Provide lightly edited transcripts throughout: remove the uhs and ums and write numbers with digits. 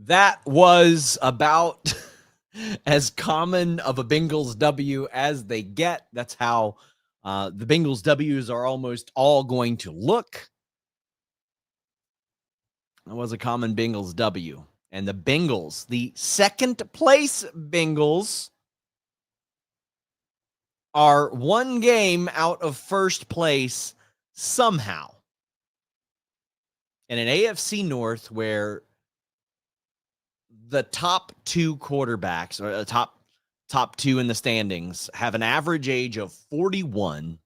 That was about as common of a Bengals W as they get. That's how the Bengals W's are almost all going to look. That was a common Bengals W. And the Bengals, the second place Bengals, are one game out of first place somehow. In an AFC North where the top two quarterbacks, or the top two in the standings, have an average age of 41.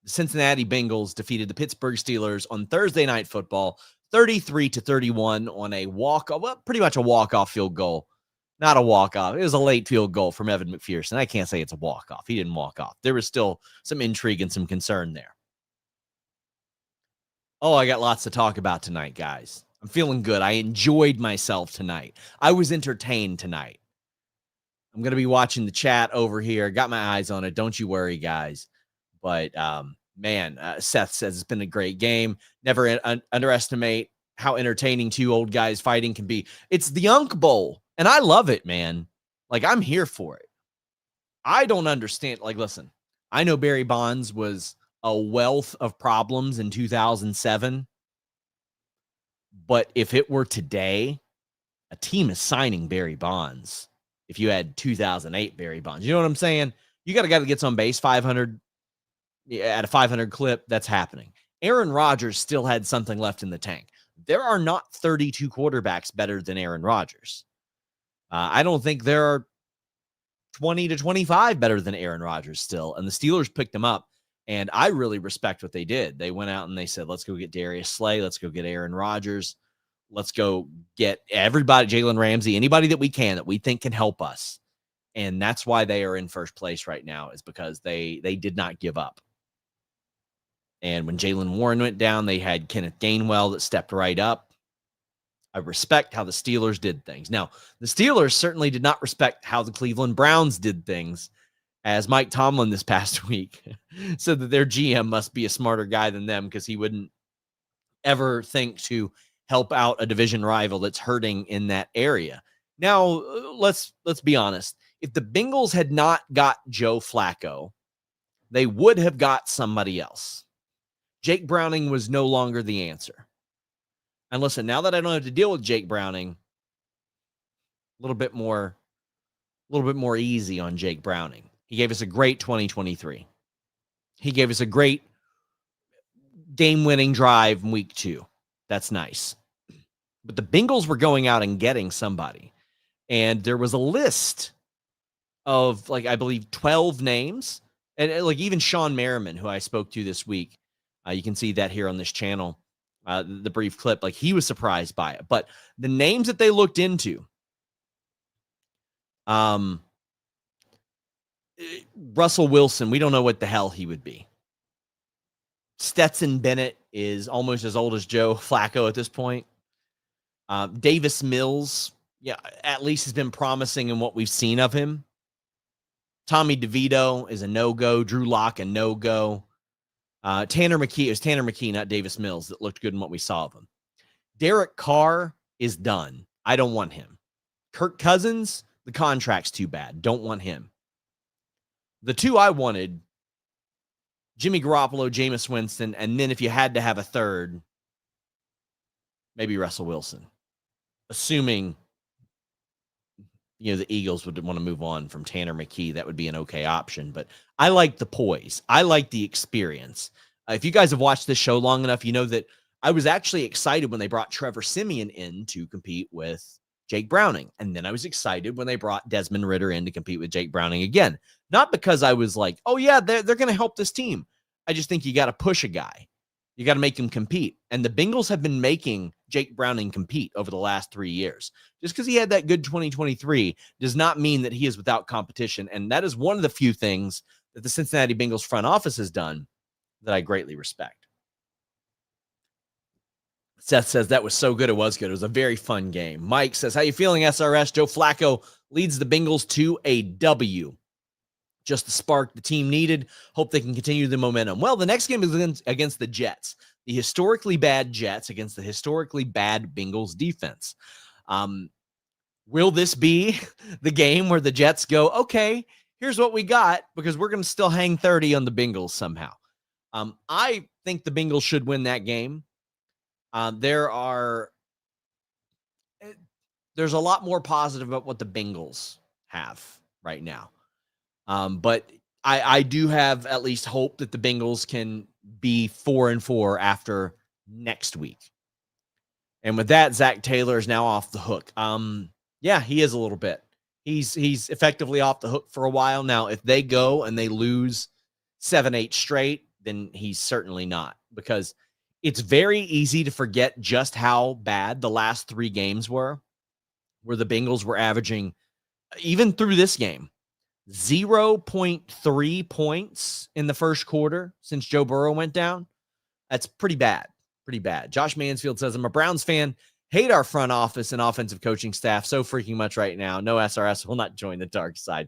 The Cincinnati Bengals defeated the Pittsburgh Steelers on Thursday Night Football, 33-31 on a pretty much a walk-off field goal. Not a walk-off. It was a late field goal from Evan McPherson. I can't say it's a walk-off. He didn't walk off. There was still some intrigue and some concern there. Oh, I got lots to talk about tonight, guys. I'm feeling good. I enjoyed myself tonight. I was entertained tonight. I'm going to be watching the chat over here. Got my eyes on it. Don't you worry, guys. But, Seth says it's been a great game. Never underestimate how entertaining two old guys fighting can be. It's the Unk Bowl, and I love it, man. Like, I'm here for it. I don't understand. Like, listen, I know Barry Bonds was a wealth of problems in 2007. But if it were today, a team is signing Barry Bonds. If you had 2008 Barry Bonds, you know what I'm saying? You got a guy that gets on base 500 at a 500 clip. That's happening. Aaron Rodgers still had something left in the tank. There are not 32 quarterbacks better than Aaron Rodgers. I don't think there are 20 to 25 better than Aaron Rodgers still. And the Steelers picked him up. And I really respect what they did. They went out and they said, let's go get Darius Slay. Let's go get Aaron Rodgers. Let's go get everybody, Jalen Ramsey, anybody that we think can help us. And that's why they are in first place right now, is because they did not give up. And when Jalen Warren went down, they had Kenneth Gainwell that stepped right up. I respect how the Steelers did things. Now, the Steelers certainly did not respect how the Cleveland Browns did things, as Mike Tomlin this past week said that their GM must be a smarter guy than them, because he wouldn't ever think to help out a division rival that's hurting in that area. Now, let's be honest. If the Bengals had not got Joe Flacco, they would have got somebody else. Jake Browning was no longer the answer. And listen, now that I don't have to deal with Jake Browning, a little bit more easy on Jake Browning. He gave us a great 2023. He gave us a great game-winning drive in week 2. That's nice. But the Bengals were going out and getting somebody. And there was a list of, I believe 12 names. And even Sean Merriman, who I spoke to this week, you can see that here on this channel, the brief clip, he was surprised by it. But the names that they looked into, Russell Wilson, we don't know what the hell he would be. Stetson Bennett is almost as old as Joe Flacco at this point. Davis Mills, at least has been promising in what we've seen of him. Tommy DeVito is a no-go. Drew Lock, a no-go. Tanner McKee, it was Tanner McKee, not Davis Mills, that looked good in what we saw of him. Derek Carr is done. I don't want him. Kirk Cousins, the contract's too bad. Don't want him. The two I wanted, Jimmy Garoppolo, Jameis Winston, and then if you had to have a third, maybe Russell Wilson. Assuming, the Eagles would want to move on from Tanner McKee, that would be an okay option. But I like the poise. I like the experience. If you guys have watched this show long enough, you know that I was actually excited when they brought Trevor Siemian in to compete with Jake Browning. And then I was excited when they brought Desmond Ridder in to compete with Jake Browning again. Not because I was like, oh yeah, they're going to help this team. I just think you got to push a guy. You got to make him compete. And the Bengals have been making Jake Browning compete over the last 3 years. Just because he had that good 2023 does not mean that he is without competition. And that is one of the few things that the Cincinnati Bengals front office has done that I greatly respect. Seth says that was so good. It was good. It was a very fun game. Mike says, how you feeling, SRS? Joe Flacco leads the Bengals to a W. Just the spark the team needed. Hope they can continue the momentum. Well, the next game is against the Jets. The historically bad Jets against the historically bad Bengals defense. Will this be the game where the Jets go, okay, here's what we got, because we're going to still hang 30 on the Bengals somehow? I think the Bengals should win that game. There's a lot more positive about what the Bengals have right now. But I do have at least hope that the Bengals can be 4-4 after next week. And with that, Zach Taylor is now off the hook. Yeah, he is a little bit. He's effectively off the hook for a while now. If they go and they lose 7-8 straight, then he's certainly not, because it's very easy to forget just how bad the last 3 games were, where the Bengals were averaging, even through this game, 0.3 points in the first quarter since Joe Burrow went down. That's pretty bad. Pretty bad. Josh Mansfield says, I'm a Browns fan. Hate our front office and offensive coaching staff so freaking much right now. No SRS will not join the dark side.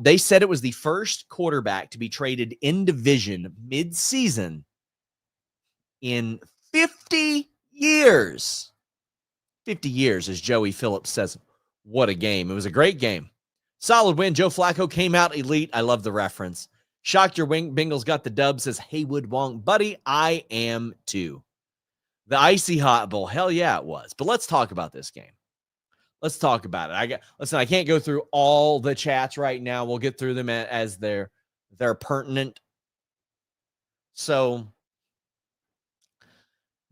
They said it was the first quarterback to be traded in division mid-season in 50 years. 50 years, as Joey Phillips says. What a game. It was a great game. Solid win. Joe Flacco came out elite. I love the reference. Shocked your Bengals got the dub, says Haywood Wong. Buddy, I am too. The Icy Hot Bowl. Hell yeah, it was. But let's talk about this game. Let's talk about it. I can't go through all the chats right now. We'll get through them as they're pertinent. So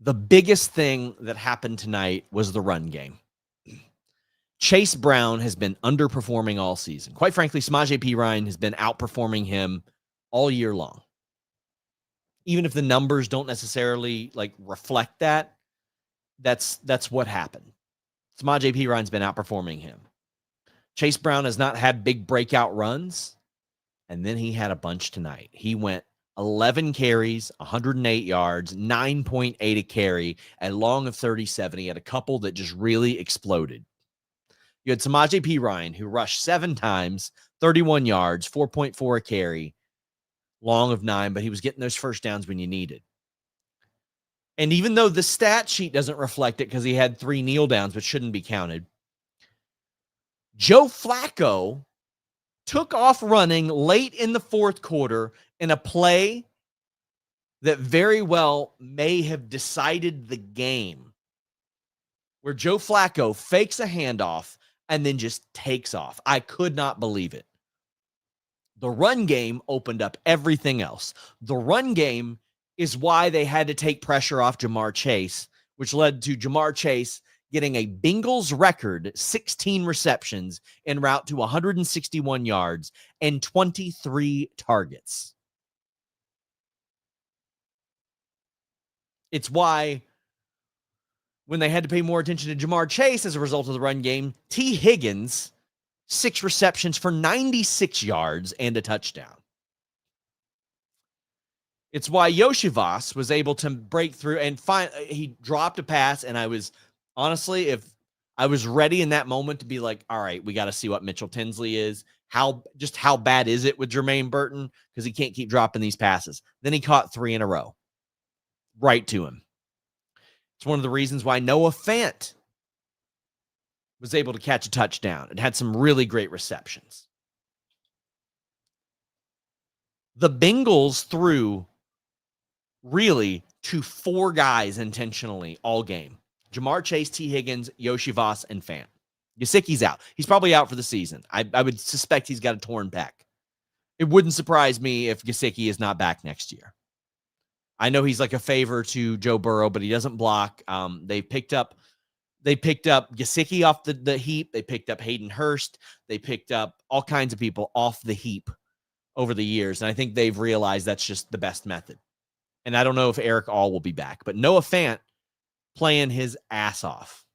the biggest thing that happened tonight was the run game. Chase Brown has been underperforming all season. Quite frankly, Samaje Perine has been outperforming him all year long. Even if the numbers don't necessarily reflect that, that's what happened. Samaje Perine's been outperforming him. Chase Brown has not had big breakout runs, and then he had a bunch tonight. He went 11 carries, 108 yards, 9.8 a carry, a long of 37. He had a couple that just really exploded. You had Samaje Perine, who rushed 7 times, 31 yards, 4.4 a carry, long of 9, but he was getting those first downs when you needed. And even though the stat sheet doesn't reflect it because he had 3 kneel downs, which shouldn't be counted, Joe Flacco took off running late in the fourth quarter in a play that very well may have decided the game, where Joe Flacco fakes a handoff and then just takes off. I could not believe it. The run game opened up everything else. The run game is why they had to take pressure off Jamar Chase, which led to Jamar Chase getting a Bengals record 16 receptions en route to 161 yards and 23 targets. It's why when they had to pay more attention to Jamar Chase as a result of the run game, T. Higgins, 6 receptions for 96 yards and a touchdown. It's why Yoshivas was able to break through and he dropped a pass, and I was honestly, if I was ready in that moment to be like, all right, we got to see what Mitchell Tinsley is. How bad is it with Jermaine Burton? Because he can't keep dropping these passes. Then he caught 3 in a row. Right to him. It's one of the reasons why Noah Fant was able to catch a touchdown and had some really great receptions. The Bengals threw really to 4 guys intentionally all game. Jamar Chase, T. Higgins, Yoshivas, and Fant. Gesicki's out. He's probably out for the season. I would suspect he's got a torn pec. It wouldn't surprise me if Gesicki is not back next year. I know he's like a favor to Joe Burrow, but he doesn't block. They picked up Gesicki off the heap. They picked up Hayden Hurst. They picked up all kinds of people off the heap over the years. And I think they've realized that's just the best method. And I don't know if Eric All will be back, but Noah Fant playing his ass off.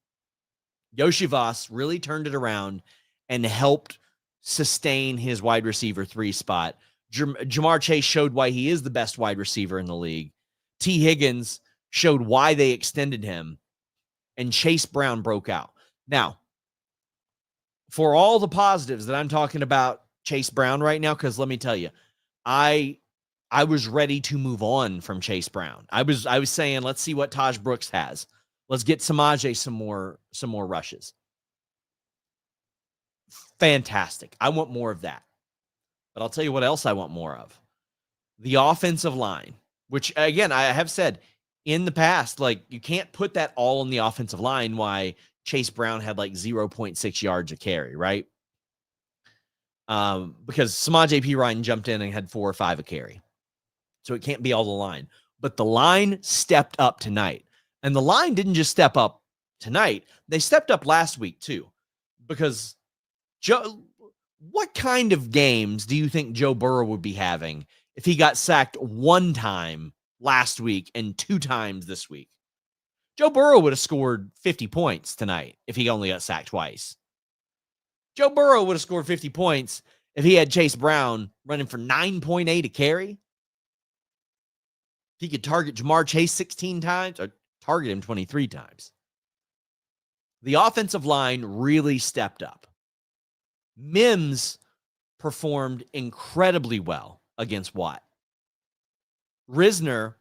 Yoshivas really turned it around and helped sustain his wide receiver 3 spot. Jamar Chase showed why he is the best wide receiver in the league. T. Higgins showed why they extended him, and Chase Brown broke out. Now, for all the positives that I'm talking about Chase Brown right now, because let me tell you, I was ready to move on from Chase Brown. I was saying, let's see what Taj Brooks has. Let's get Samaje some more rushes. Fantastic. I want more of that. But I'll tell you what else I want more of. The offensive line, which, again, I have said in the past, like, you can't put that all on the offensive line, why Chase Brown had like 0.6 yards a carry, right? Because Samaj P. Ryan jumped in and had 4 or 5 a carry. So it can't be all the line. But the line stepped up tonight. And the line didn't just step up tonight. They stepped up last week too. Because what kind of games do you think Joe Burrow would be having if he got sacked 1 time last week and 2 times this week? Joe Burrow would have scored 50 points tonight if he only got sacked twice. Joe Burrow would have scored 50 points if he had Chase Brown running for 9.8 a carry. He could target Jamar Chase 16 times or target him 23 times. The offensive line really stepped up. Mims performed incredibly well against Watt. Risner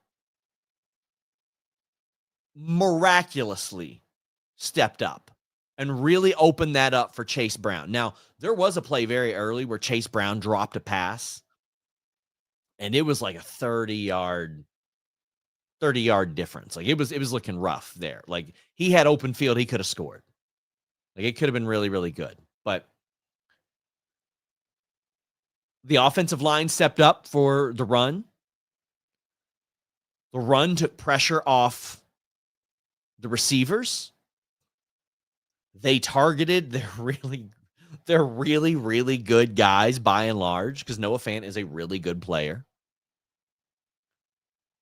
miraculously stepped up and really opened that up for Chase Brown. Now, there was a play very early where Chase Brown dropped a pass, and it was like a 30-yard difference. Like, it was looking rough there. Like, he had open field, he could have scored. Like, it could have been really, really good. But the offensive line stepped up for the run. The run took pressure off the receivers. They targeted their really, really good guys by and large, because Noah Fant is a really good player.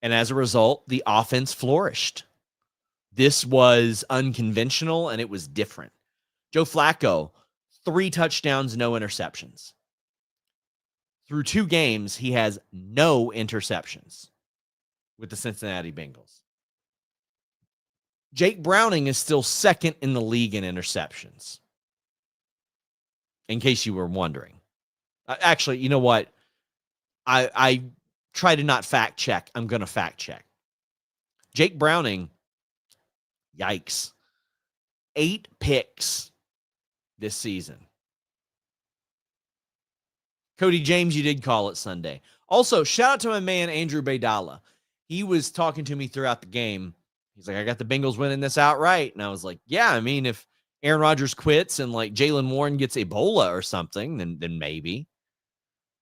And as a result, the offense flourished. This was unconventional, and it was different. Joe Flacco, 3 touchdowns, no interceptions. Through 2 games, he has no interceptions with the Cincinnati Bengals. Jake Browning is still second in the league in interceptions, in case you were wondering. Actually, you know what? I try to not fact check. I'm going to fact check. Jake Browning, yikes, 8 picks this season. Cody James, you did call it Sunday. Also, shout out to my man, Andrew Baydala. He was talking to me throughout the game. He's like, I got the Bengals winning this outright. And I was like, yeah, I mean, if Aaron Rodgers quits and like Jaylen Warren gets Ebola or something, then maybe.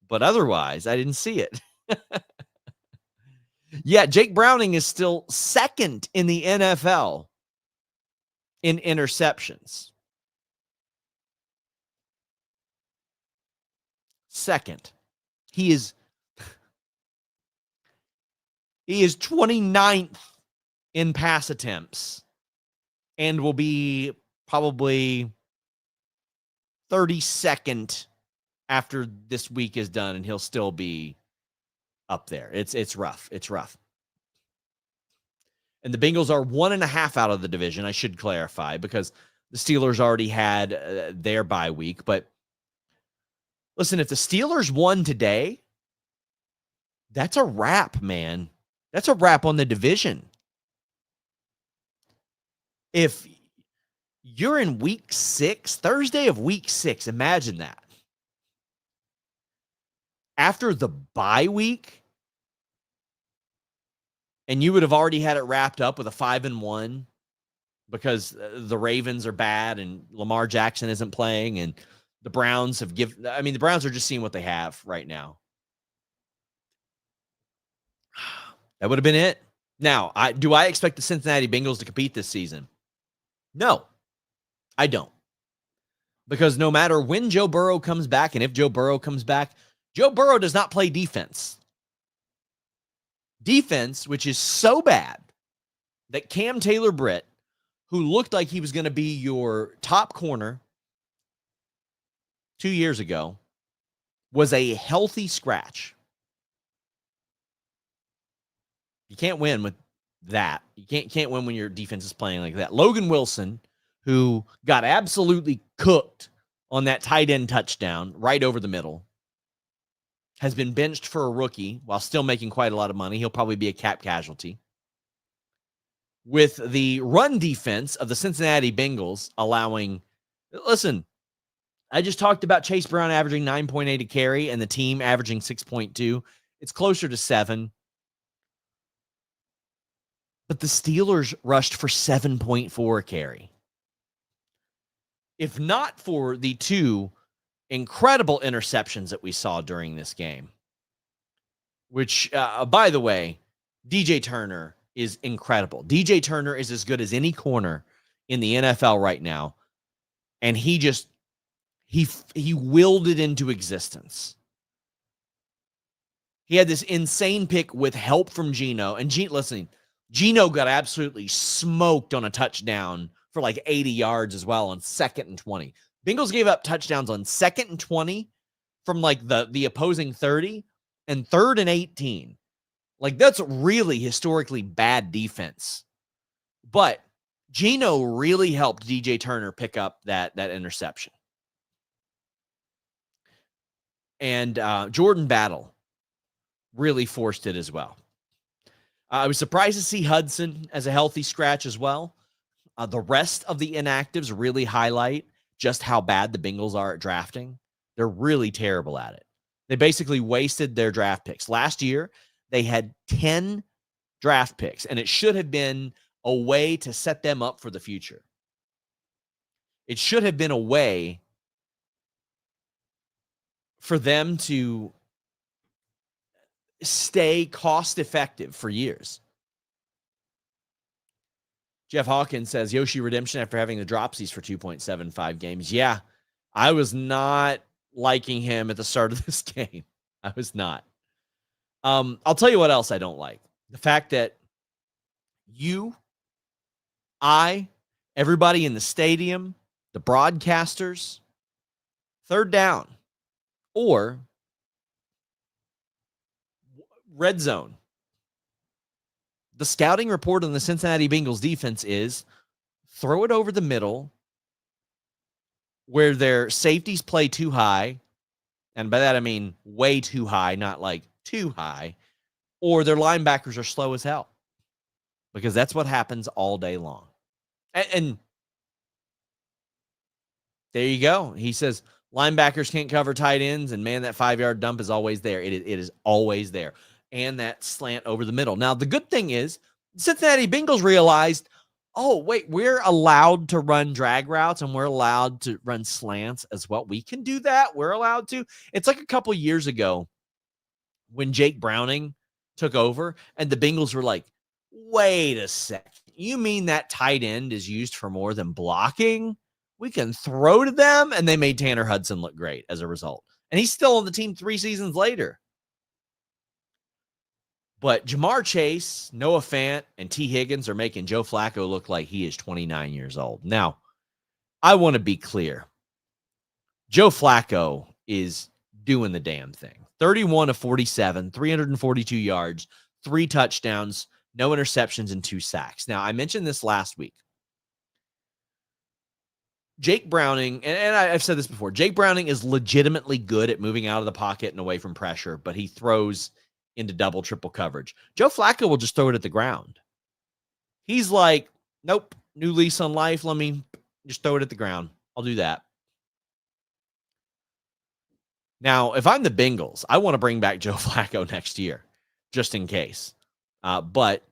But otherwise, I didn't see it. Yeah, Jake Browning is still second in the NFL in interceptions. Second. He is 29th in pass attempts and will be probably 32nd after this week is done, and he'll still be up there. It's rough. It's rough. And the Bengals are 1.5 out of the division, I should clarify, because the Steelers already had their bye week. But listen, if the Steelers won today, that's a wrap, man. That's a wrap on the division. If you're in week 6, Thursday of week 6, imagine that. After the bye week, and you would have already had it wrapped up with a 5-1 because the Ravens are bad and Lamar Jackson isn't playing, and the Browns the Browns are just seeing what they have right now. That would have been it. Now, do I expect the Cincinnati Bengals to compete this season? No, I don't. Because no matter when Joe Burrow comes back, and if Joe Burrow comes back, Joe Burrow does not play defense. Defense, which is so bad that Cam Taylor-Britt, who looked like he was going to be your top corner 2 years ago, was a healthy scratch. You can't win with that. You can't win when your defense is playing like that. Logan Wilson, who got absolutely cooked on that tight end touchdown right over the middle, has been benched for a rookie while still making quite a lot of money. He'll probably be a cap casualty. With the run defense of the Cincinnati Bengals allowing, listen, I just talked about Chase Brown averaging 9.8 a carry and the team averaging 6.2. It's closer to 7. But the Steelers rushed for 7.4 a carry. If not for the 2 incredible interceptions that we saw during this game, which, by the way, DJ Turner is incredible. DJ Turner is as good as any corner in the NFL right now. And he willed it into existence. He had this insane pick with help from Geno. And Geno got absolutely smoked on a touchdown for like 80 yards as well on 2nd and 20. Bengals gave up touchdowns on 2nd and 20 from like the opposing 30 and 3rd and 18. Like, that's really historically bad defense. But Geno really helped DJ Turner pick up that interception. And Jordan Battle really forced it as well. I was surprised to see Hudson as a healthy scratch as well. The rest of the inactives really highlight just how bad the Bengals are at drafting. They're really terrible at it. They basically wasted their draft picks. Last year, they had 10 draft picks, and it should have been a way to set them up for the future. It should have been a way for them to stay cost-effective for years. Jeff Hawkins says, Yoshi redemption after having the dropsies for 2.75 games. Yeah, I was not liking him at the start of this game. I was not. I'll tell you what else I don't like. The fact that everybody in the stadium, the broadcasters, 3rd down or red zone. The scouting report on the Cincinnati Bengals defense is throw it over the middle where their safeties play too high. And by that, I mean way too high, not like too high, or their linebackers are slow as hell, because that's what happens all day long. And there you go. He says linebackers can't cover tight ends, and man, that 5-yard dump is always there. It is always there. And that slant over the middle. Now, the good thing is Cincinnati Bengals realized, oh, wait, we're allowed to run drag routes and we're allowed to run slants as well. We can do that. We're allowed to. It's like a couple years ago when Jake Browning took over and the Bengals were like, wait a sec. You mean that tight end is used for more than blocking? We can throw to them. And they made Tanner Hudson look great as a result. And he's still on the team 3 seasons later. But Jamar Chase, Noah Fant, and T. Higgins are making Joe Flacco look like he is 29 years old. Now, I want to be clear. Joe Flacco is doing the damn thing. 31 of 47, 342 yards, 3 touchdowns, no interceptions, and 2 sacks. Now, I mentioned this last week. Jake Browning, and I've said this before, Jake Browning is legitimately good at moving out of the pocket and away from pressure, but he throws into double, triple coverage. Joe Flacco will just throw it at the ground. He's like, nope, new lease on life. Let me just throw it at the ground. I'll do that. Now, if I'm the Bengals, I want to bring back Joe Flacco next year, just in case. But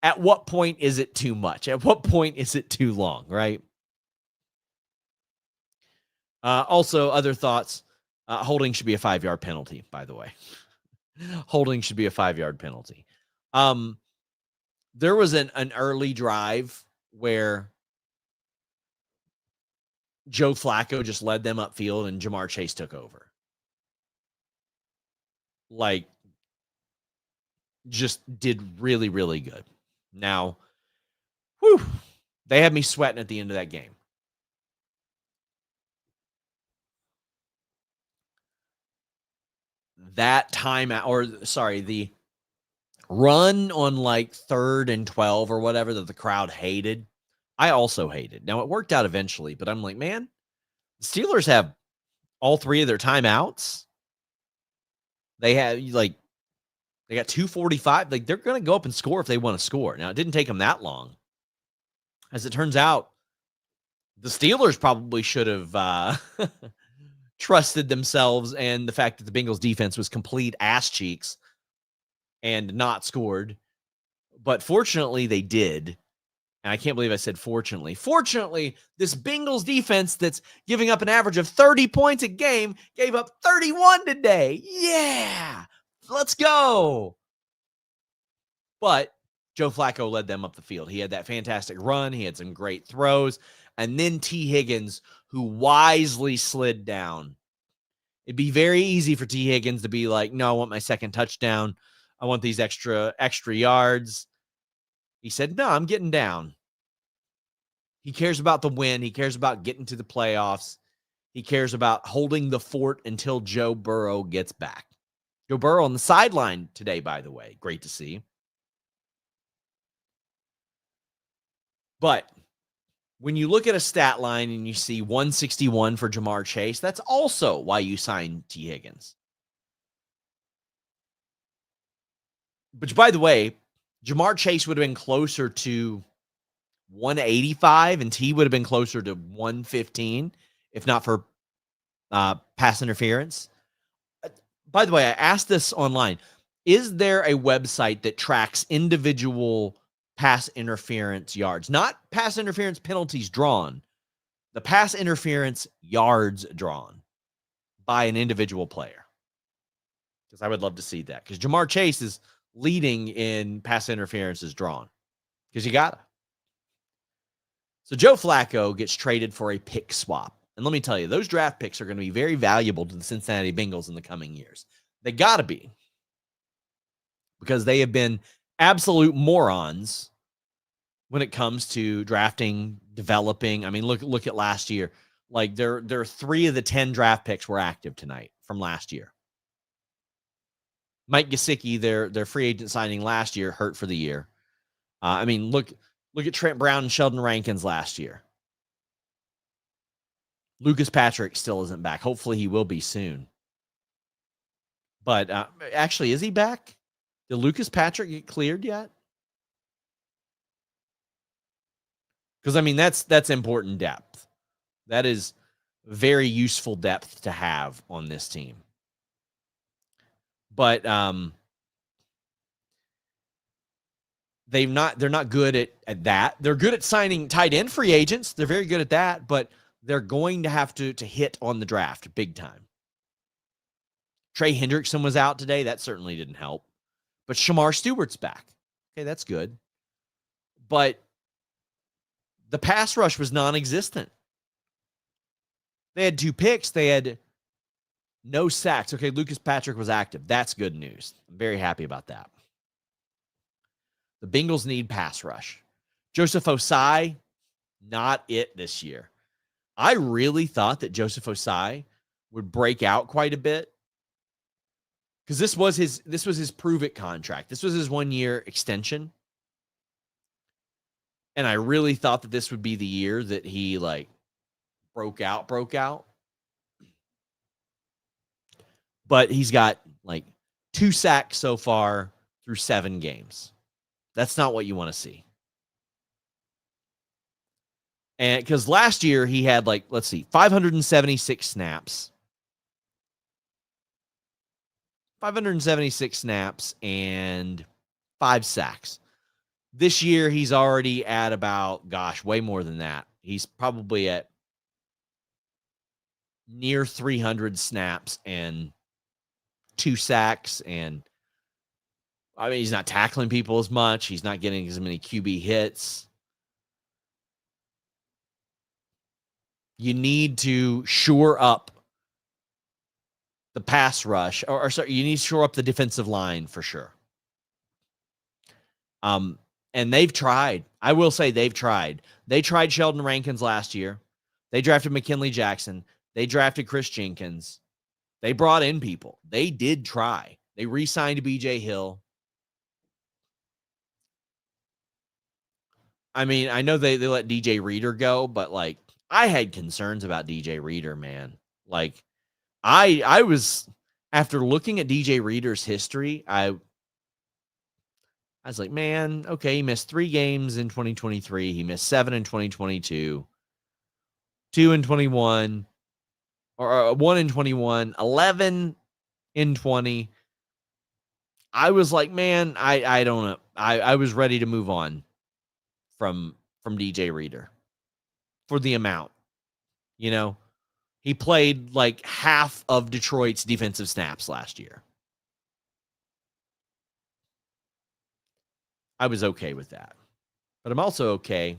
at what point is it too much? At what point is it too long, right? Also, other thoughts. Holding should be a 5-yard penalty, by the way. Holding should be a 5-yard penalty. There was an early drive where Joe Flacco just led them upfield and Jamar Chase took over. Like, just did really, really good. Now, they had me sweating at the end of that game. That timeout, the run on like 3rd and 12 or whatever that the crowd hated, I also hated. Now, it worked out eventually, but I'm like, man, the Steelers have all 3 of their timeouts. They got 2:45. Like, they're going to go up and score if they want to score. Now, it didn't take them that long. As it turns out, The Steelers probably should have trusted themselves and the fact that the Bengals defense was complete ass cheeks and not scored. But fortunately, they did. And I can't believe I said fortunately. Fortunately, this Bengals defense that's giving up an average of 30 points a game gave up 31 today. Yeah, let's go. But Joe Flacco led them up the field. He had that fantastic run. He had some great throws. And then T. Higgins, who wisely slid down. It'd be very easy for T. Higgins to be like, no, I want my second touchdown. I want these extra yards. He said, no, I'm getting down. He cares about the win. He cares about getting to the playoffs. He cares about holding the fort until Joe Burrow gets back. Joe Burrow on the sideline today, by the way. Great to see. But when you look at a stat line and you see 161 for Jamar Chase, that's also why you signed T. Higgins. Which, by the way, Jamar Chase would have been closer to 185 and T would have been closer to 115 if not for pass interference. By the way, I asked this online. Is there a website that tracks individual pass interference yards? Not pass interference penalties drawn. The pass interference yards drawn by an individual player. Because I would love to see that. Because Jamar Chase is leading in pass interferences drawn. Because you got it. So Joe Flacco gets traded for a pick swap. And let me tell you, those draft picks are going to be very valuable to the Cincinnati Bengals in the coming years. They got to be. Because they have been absolute morons when it comes to drafting, developing. I mean, look at last year. Like, there 3 of the 10 draft picks were active tonight from last year. Mike Gesicki, their free agent signing last year, hurt for the year. I mean, look at Trent Brown and Sheldon Rankins last year. Lucas Patrick still isn't back. Hopefully he will be soon. But actually, is he back? Did Lucas Patrick get cleared yet? Because, I mean, that's important depth. That is very useful depth to have on this team. But they're not good at that. They're good at signing tight end free agents. They're very good at that, but they're going to have to hit on the draft big time. Trey Hendrickson was out today. That certainly didn't help. But Shamar Stewart's back. Okay, that's good. But the pass rush was non-existent. They had 2 picks. They had no sacks. Okay, Lucas Patrick was active. That's good news. I'm very happy about that. The Bengals need pass rush. Joseph Osai, not it this year. I really thought that Joseph Osai would break out quite a bit because this was his prove it contract. This was his 1-year extension. And I really thought that this would be the year that he broke out. But he's got 2 sacks so far through 7 games. That's not what you want to see. And because last year he had 576 snaps. 576 snaps and 5 sacks. This year he's already at about, way more than that. He's probably at near 300 snaps and 2 sacks. And I mean, he's not tackling people as much. He's not getting as many QB hits. You need to shore up the pass rush, or sorry, you need to shore up the defensive line for sure. And they've tried. I will say they've tried. They tried Sheldon Rankins last year. They drafted McKinley Jackson. They drafted Chris Jenkins. They brought in people. They did try. They re-signed BJ Hill. I mean, I know they let DJ Reader go, but I had concerns about DJ Reader, man. I was, after looking at DJ Reader's history, I was like, man, okay, he missed 3 games in 2023. He missed 7 in 2022. 2-21, or 1-21, 11-20. I was like, man, I don't know. I was ready to move on from DJ Reader for the amount. You know, he played like half of Detroit's defensive snaps last year. I was okay with that. But I'm also okay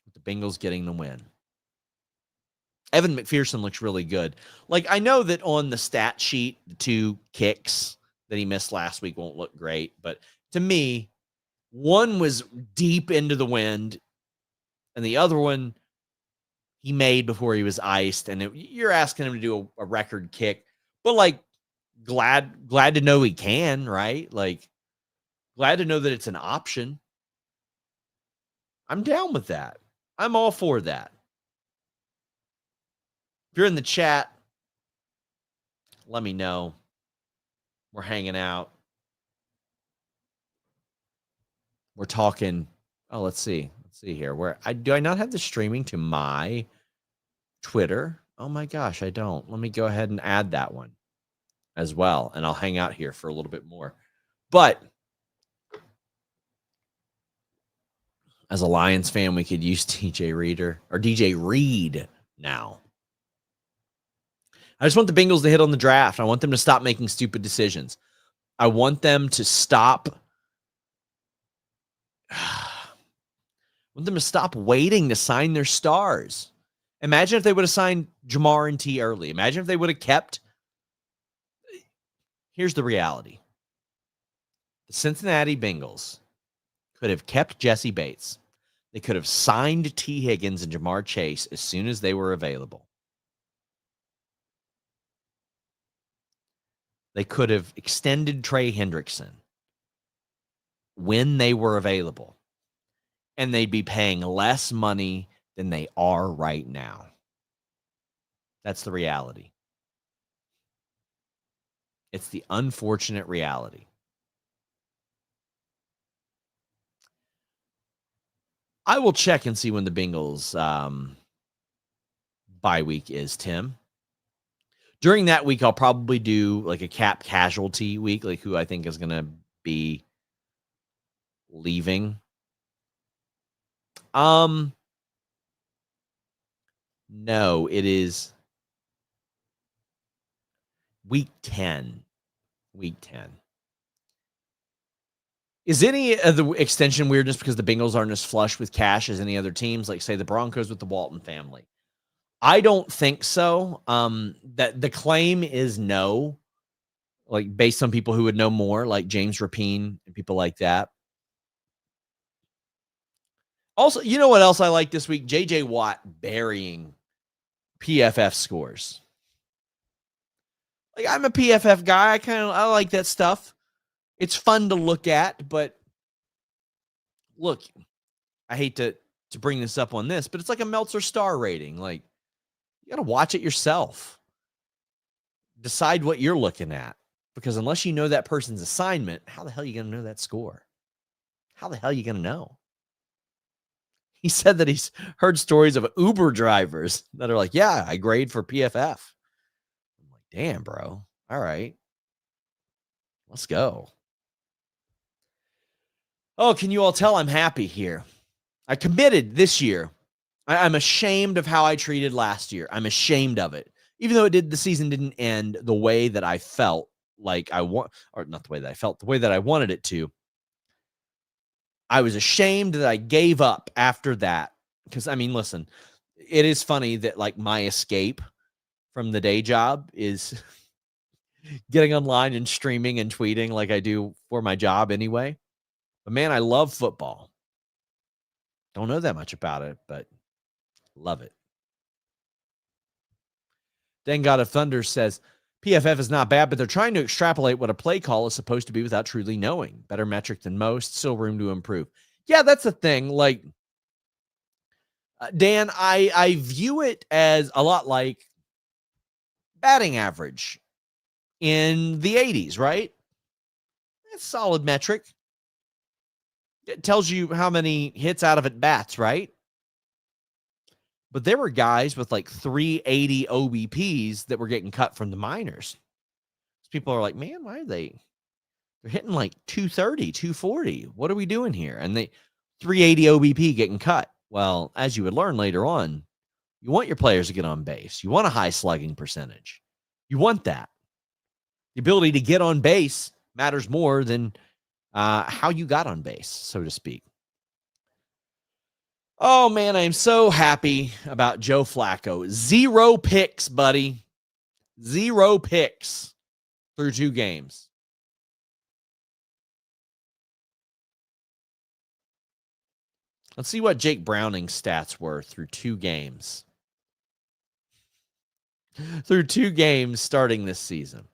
with the Bengals getting the win. Evan McPherson looks really good. Like, I know that on the stat sheet, the 2 kicks that he missed last week won't look great, but to me, one was deep into the wind, and the other one he made before he was iced. And you're asking him to do a record kick, but like, glad to know he can, right? Like, glad to know that it's an option. I'm down with that. I'm all for that. If you're in the chat, let me know. We're hanging out. We're talking. Oh, let's see. Let's see here. Do I not have the streaming to my Twitter? Oh my gosh, I don't. Let me go ahead and add that one as well, and I'll hang out here for a little bit more. But as a Lions fan, we could use DJ Reed now. I just want the Bengals to hit on the draft. I want them to stop making stupid decisions. I want them to stop. I want them to stop waiting to sign their stars. Imagine if they would have signed Jamar and T early. Imagine if they would have kept. Here's the reality. The Cincinnati Bengals could have kept Jesse Bates. They could have signed T. Higgins and Jamar Chase as soon as they were available. They could have extended Trey Hendrickson when they were available, and they'd be paying less money than they are right now. That's the reality. It's the unfortunate reality. I will check and see when the Bengals bye week is, Tim. During that week, I'll probably do like a cap casualty week, like who I think is going to be leaving. No, it is week 10. Week 10. Is any of the extension weird just because the Bengals aren't as flush with cash as any other teams, like say the Broncos with the Walton family? I don't think so. That the claim is no, like based on people who would know more, like James Rapine and people like that. Also, you know what else I like this week? JJ Watt burying PFF scores. Like, I'm a PFF guy. I like that stuff. It's fun to look at, but look, I hate to bring this up on this, but it's like a Meltzer star rating. Like, you got to watch it yourself. Decide what you're looking at, because unless you know that person's assignment, how the hell are you going to know that score? How the hell are you going to know? He said that he's heard stories of Uber drivers that are like, yeah, I grade for PFF. I'm like, damn, bro. All right. Let's go. Oh, can you all tell I'm happy here? I committed this year. I'm ashamed of how I treated last year. I'm ashamed of it. Even though the season didn't end the way that I felt like I want, or not the way that I felt, the way that I wanted it to. I was ashamed that I gave up after that. Because, I mean, listen, it is funny that like my escape from the day job is getting online and streaming and tweeting like I do for my job anyway. But man, I love football. Don't know that much about it, but love it. Then God of Thunder says, PFF is not bad, but they're trying to extrapolate what a play call is supposed to be without truly knowing. Better metric than most, still room to improve. Yeah, that's the thing. Like, Dan, I view it as a lot like batting average in the 80s, right? It's a solid metric. It tells you how many hits out of at bats, right? But there were guys with like 380 OBPs that were getting cut from the minors. People are like, man, why are they're hitting like 230, 240? What are we doing here? And they 380 OBP getting cut. Well, as you would learn later on, you want your players to get on base. You want a high slugging percentage. You want that. The ability to get on base matters more than how you got on base, so to speak. Oh, man, I am so happy about Joe Flacco. 0 picks, buddy. 0 picks through 2 games. Let's see what Jake Browning's stats were through 2 games. Through 2 games starting this season.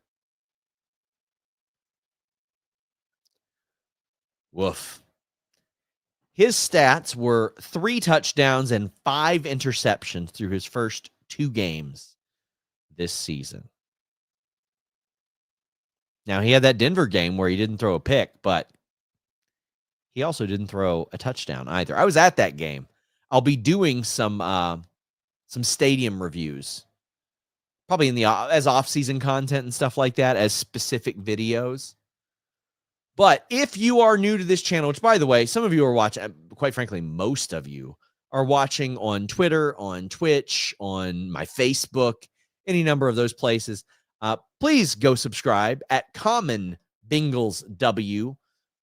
Woof. His stats were 3 touchdowns and 5 interceptions through his first 2 games this season. Now, he had that Denver game where he didn't throw a pick, but he also didn't throw a touchdown either. I was at that game. I'll be doing some stadium reviews, probably in the as off-season content and stuff like that, as specific videos. But if you are new to this channel, which, by the way, some of you are watching, quite frankly, most of you are watching on Twitter, on Twitch, on my Facebook, any number of those places, please go subscribe at Common Bengals W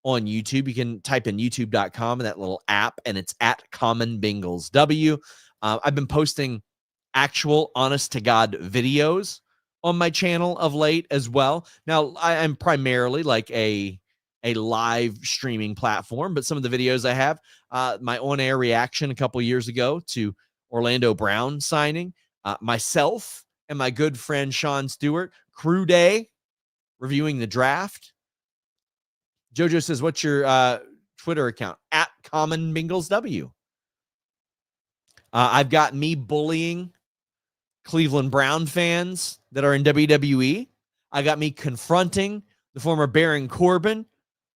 on YouTube. You can type in youtube.com and that little app, and it's at Common Bengals W. I've been posting actual honest-to-God videos on my channel of late as well. Now, I'm primarily like a live streaming platform, but some of the videos I have, my on-air reaction a couple years ago to Orlando Brown signing, myself and my good friend Sean Stewart, Crew Day, reviewing the draft. Jojo says, what's your Twitter account? At Common Bengals W. I've got me bullying Cleveland Brown fans that are in WWE. I got me confronting the former Baron Corbin,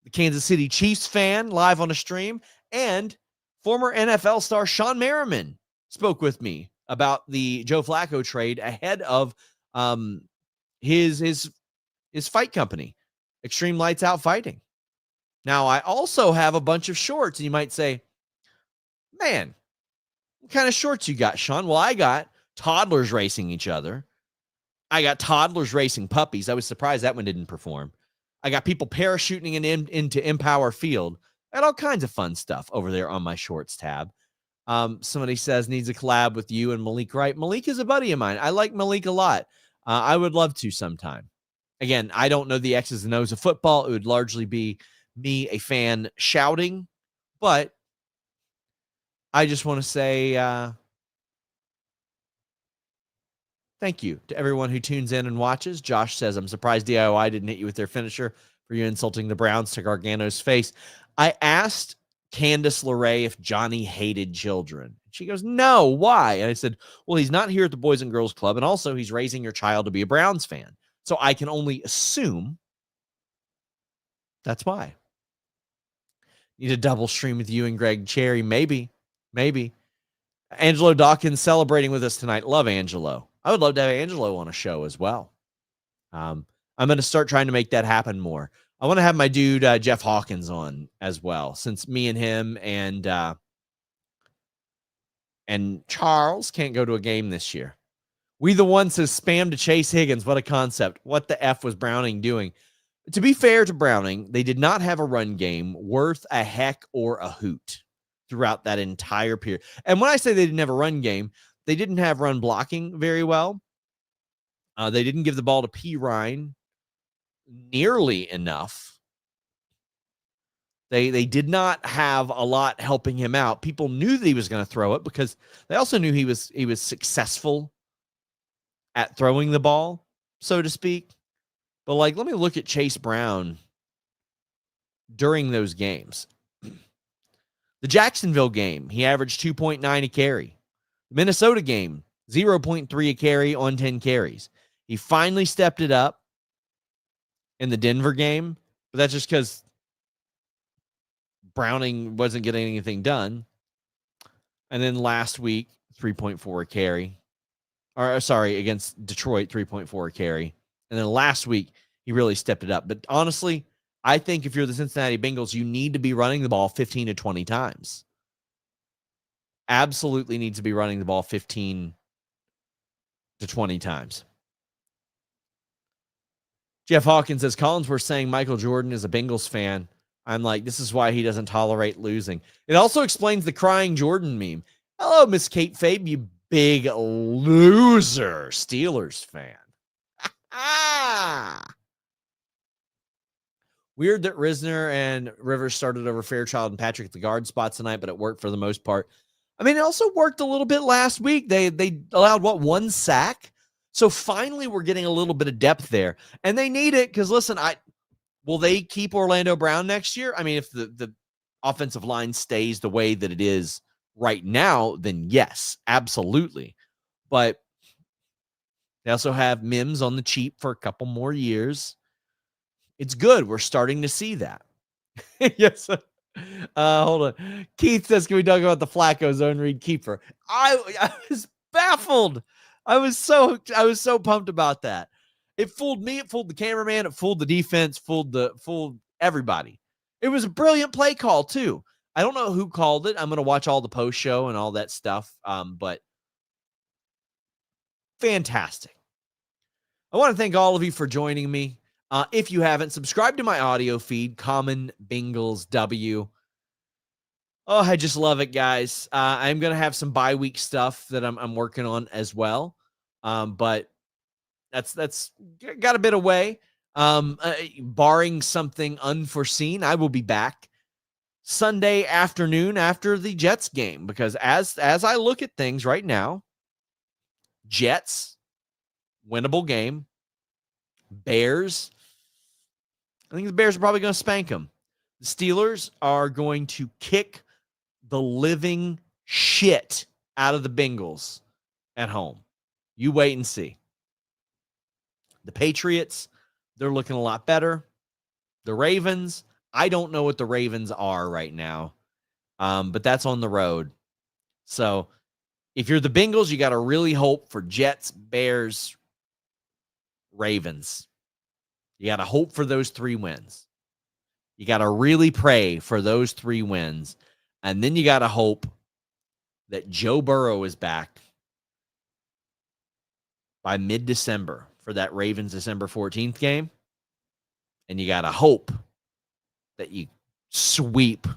the Kansas City Chiefs fan, live on a stream, and former NFL star Sean Merriman spoke with me about the Joe Flacco trade ahead of his fight company, Extreme Lights Out Fighting. Now, I also have a bunch of shorts, and you might say, man, what kind of shorts you got, Sean? Well, I got toddlers racing each other. I got toddlers racing puppies. I was surprised that one didn't perform. I got people parachuting into Empower Field. I got all kinds of fun stuff over there on my shorts tab. Somebody says needs a collab with you and Malik Wright. Malik is a buddy of mine. I like Malik a lot. I would love to sometime. Again, I don't know the X's and O's of football. It would largely be me, a fan, shouting. But I just want to say thank you to everyone who tunes in and watches. Josh says, I'm surprised DIY didn't hit you with their finisher for you insulting the Browns to Gargano's face. I asked Candace LeRae if Johnny hated children. She goes, no, why? And I said, well, he's not here at the Boys and Girls Club, and also he's raising your child to be a Browns fan. So I can only assume that's why. Need a double stream with you and Greg Cherry. Maybe. Angelo Dawkins celebrating with us tonight. Love Angelo. I would love to have Angelo on a show as well. I'm going to start trying to make that happen more. I want to have my dude Jeff Hawkins on as well, since me and him and Charles can't go to a game this year. We the ones who spammed to Chase Higgins. What a concept. What the F was Browning doing? To be fair to Browning, they did not have a run game worth a heck or a hoot throughout that entire period. And when I say they didn't have a run game, they didn't have run blocking very well. They didn't give the ball to P. Ryan nearly enough. They did not have a lot helping him out. People knew that he was going to throw it because they also knew he was successful at throwing the ball, so to speak. But like, let me look at Chase Brown during those games. The Jacksonville game, he averaged 2.9 a carry. The Minnesota game, 0.3 a carry on 10 carries. He finally stepped it up in the Denver game, but that's just because Browning wasn't getting anything done. And then last week, 3.4 a carry. Or sorry, against Detroit, 3.4 a carry. And then last week, he really stepped it up. But honestly, I think if you're the Cincinnati Bengals, you need to be running the ball 15 to 20 times. Absolutely needs to be running the ball 15 to 20 times. Jeff Hawkins says, Collinsworth saying Michael Jordan is a Bengals fan. I'm like, this is why he doesn't tolerate losing. It also explains the crying Jordan meme. Hello, Miss Kate Fabe, you big loser Steelers fan. Weird that Risner and Rivers started over Fairchild and Patrick at the guard spots tonight, but it worked for the most part. I mean, it also worked a little bit last week. They allowed, one sack? So finally we're getting a little bit of depth there. And they need it because, listen, will they keep Orlando Brown next year? I mean, if the offensive line stays the way that it is right now, then yes, absolutely. But they also have Mims on the cheap for a couple more years. It's good. We're starting to see that. Yes. Hold on. Keith says, can we talk about the Flacco zone read keeper? I was baffled. I was so pumped about that. It fooled me. It fooled the cameraman. It fooled the defense. Fooled everybody. It was a brilliant play call too. I don't know who called it. I'm going to watch all the post show and all that stuff. But fantastic. I want to thank all of you for joining me. If you haven't, subscribe to my audio feed, Common Bengals W. Oh, I just love it, guys. I'm going to have some bye week stuff that I'm working on as well. But that's got a bit away. Barring something unforeseen, I will be back Sunday afternoon after the Jets game, because as I look at things right now, Jets, winnable game. Bears, I think the Bears are probably going to spank them. The Steelers are going to kick the living shit out of the Bengals at home. You wait and see. The Patriots, they're looking a lot better. The Ravens, I don't know what the Ravens are right now, but that's on the road. So if you're the Bengals, you got to really hope for Jets, Bears, Ravens. You got to hope for those 3 wins. You got to really pray for those 3 wins. And then you got to hope that Joe Burrow is back by mid-December for that Ravens December 14th game. And you got to hope that you sweep.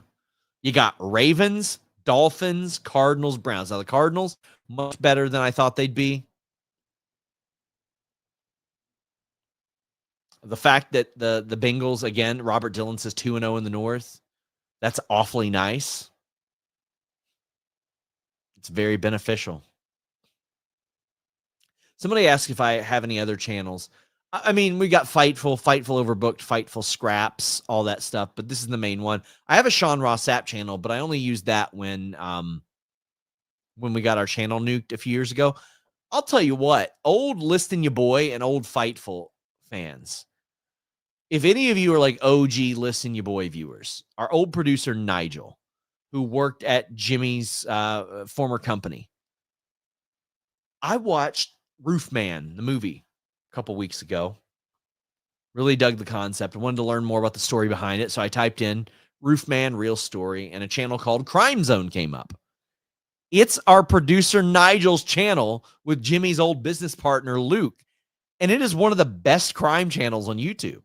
You got Ravens, Dolphins, Cardinals, Browns. Now, the Cardinals, much better than I thought they'd be. The fact that the Bengals, again, Robert Dillon says 2-0 in the North. That's awfully nice. It's very beneficial. Somebody asked if I have any other channels. I mean, we got Fightful Overbooked, Fightful Scraps, all that stuff, but this is the main one. I have a Sean Ross Sapp channel, but I only used that when we got our channel nuked a few years ago. I'll tell you what, old Listin' Ya Boy and old Fightful fans, if any of you are like OG Listin' Ya Boy viewers, our old producer Nigel, who worked at Jimmy's former company, I watched Roofman, the movie, a couple weeks ago. Really dug the concept. I wanted to learn more about the story behind it, so I typed in Roofman Real Story, and a channel called Crime Zone came up. It's our producer Nigel's channel with Jimmy's old business partner Luke, and it is one of the best crime channels on YouTube.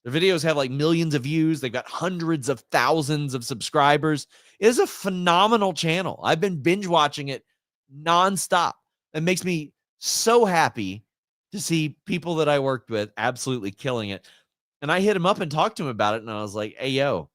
Their videos have like millions of views. They've got hundreds of thousands of subscribers. It is a phenomenal channel. I've been binge watching it nonstop. It makes me so happy to see people that I worked with absolutely killing it. And I hit him up and talked to him about it. And I was like, hey, yo,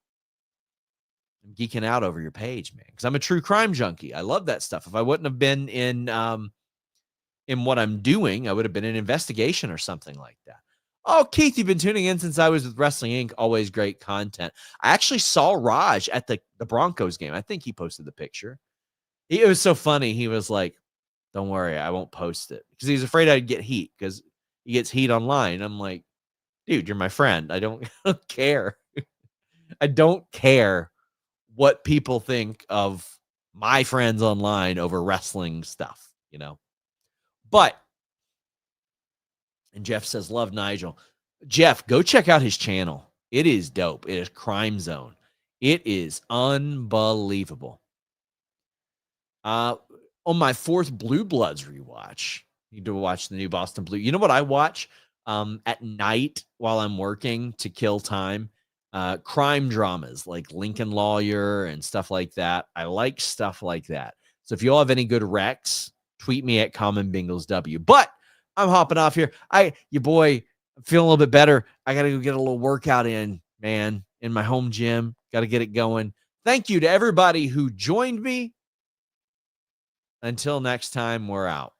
I'm geeking out over your page, man. Because I'm a true crime junkie. I love that stuff. If I wouldn't have been in what I'm doing, I would have been in investigation or something like that. Oh, Keith, you've been tuning in since I was with Wrestling Inc. Always great content. I actually saw Raj at the Broncos game. I think he posted the picture. It was so funny. He was like, don't worry, I won't post it. Because he's afraid I'd get heat because he gets heat online. I'm like, dude, you're my friend. I don't care. I don't care what people think of my friends online over wrestling stuff, you know. But, and Jeff says, love Nigel. Jeff, go check out his channel. It is dope. It is Crime Zone. It is unbelievable. On my fourth Blue Bloods rewatch, need to watch the new Boston Blue. You know what I watch at night while I'm working to kill time? Crime dramas like Lincoln Lawyer and stuff like that. I like stuff like that. So if you all have any good recs, tweet me at Common Bengals W. But I'm hopping off here. Your boy, I'm feeling a little bit better. I got to go get a little workout in, man, in my home gym. Got to get it going. Thank you to everybody who joined me. Until next time, we're out.